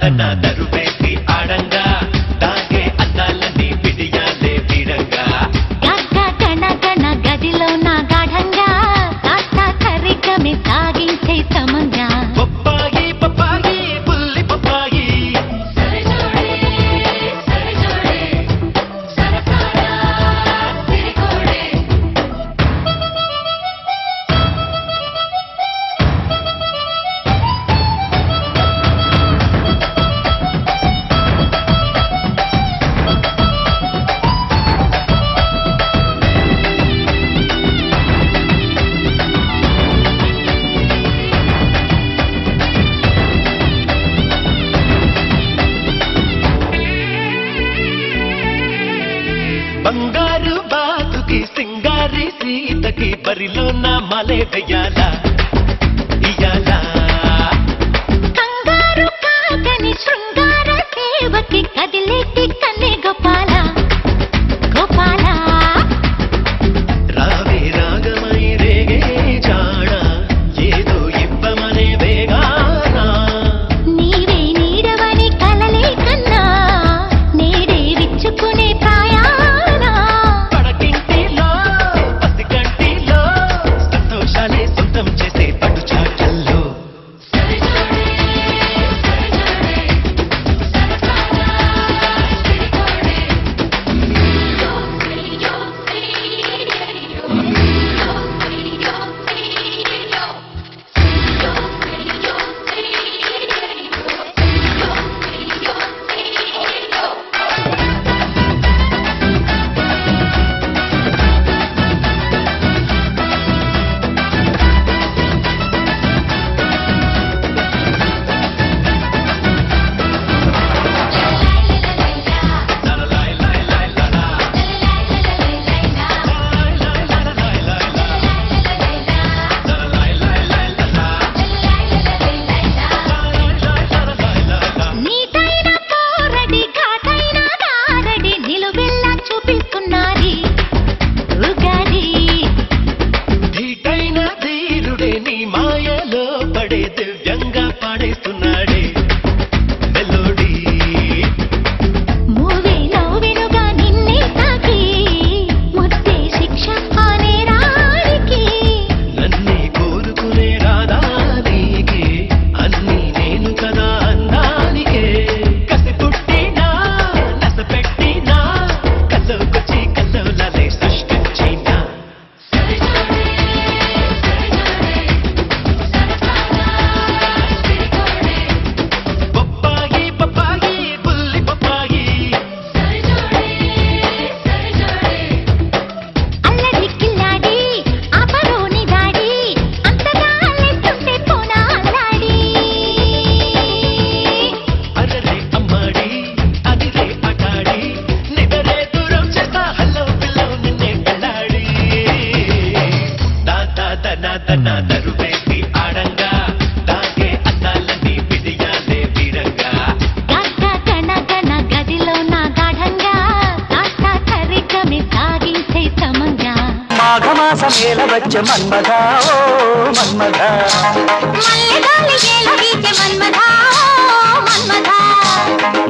తన దరువేసి ఆడంగా తాగే అందాలని పిడియాలే వీడంగా గగ్గ గణ గణ గదిలో నా గాఢంగా కాస్త కరికమే సాగించే సమంగా పప్పాయి పప్పాయి పుల్లి పప్పాయి బంగారు బాతుకి సింగారి సీతకి బరిలో నా మలే వెయ్యాలా ఇయ్యాలా కంగారు కాకని శృంగార సేవకి కదిలేటి కన్నే గోపాల గోపాల రావే రాగమై రేగే జాడ ఏదో ఇవ్వమనే వేగానా నీవే నీడవని కలలే కన్నా నేడే విచ్చుకునే ప్రాయానా పడకింటిలో పసికంటిలో సంతోషాలే సొంతం చేసే పట్టు చాటల్లో నీటైన పోరడి ఘాటైన గారడి నిలువెల్లా చూపిస్తున్నది ఉగాది ధీటైన ధీరుడే నీ మాయలో పడే దివ్యంగా పాడేస్తున్నాడే మెలోడీ మూవే నవ్వెనుగా నిన్నే తాకి ముద్దే శిక్ష అనే రాడికి నన్నే కోరుకునే రాదా నీకే అన్నీ నేను కదా అన్నానికే కసి పుట్టినా నస పెట్టినా కల్లోకొచ్చి కల్లోలలే సృష్టించినా పప్పాయి పప్పాయి పుల్లి పప్పాయి అల్లరి కిల్లాడి ఆపరోని దాడి అంతగా అల్లెత్తుంటే పోనా అల్లాడి అరరే అమ్మాడి అదిరే అటాడి నిదరే దూరం చేస్తా హల్లో పిల్లో నిన్నే పెళ్ళాడి దాదా దనా దనా దరువేసి ఆడంగా తాగే అందాలని పిడియాలే వీడంగా గగ్గ గణ గణ గదిలో నా గాఢంగా కాస్త కరికమే సాగించే సమంగా మాఘమాసమేల వచ్చ మన్మథ ఓ మన్మథ మల్లెగాలి ఏల వీచే మన్మథా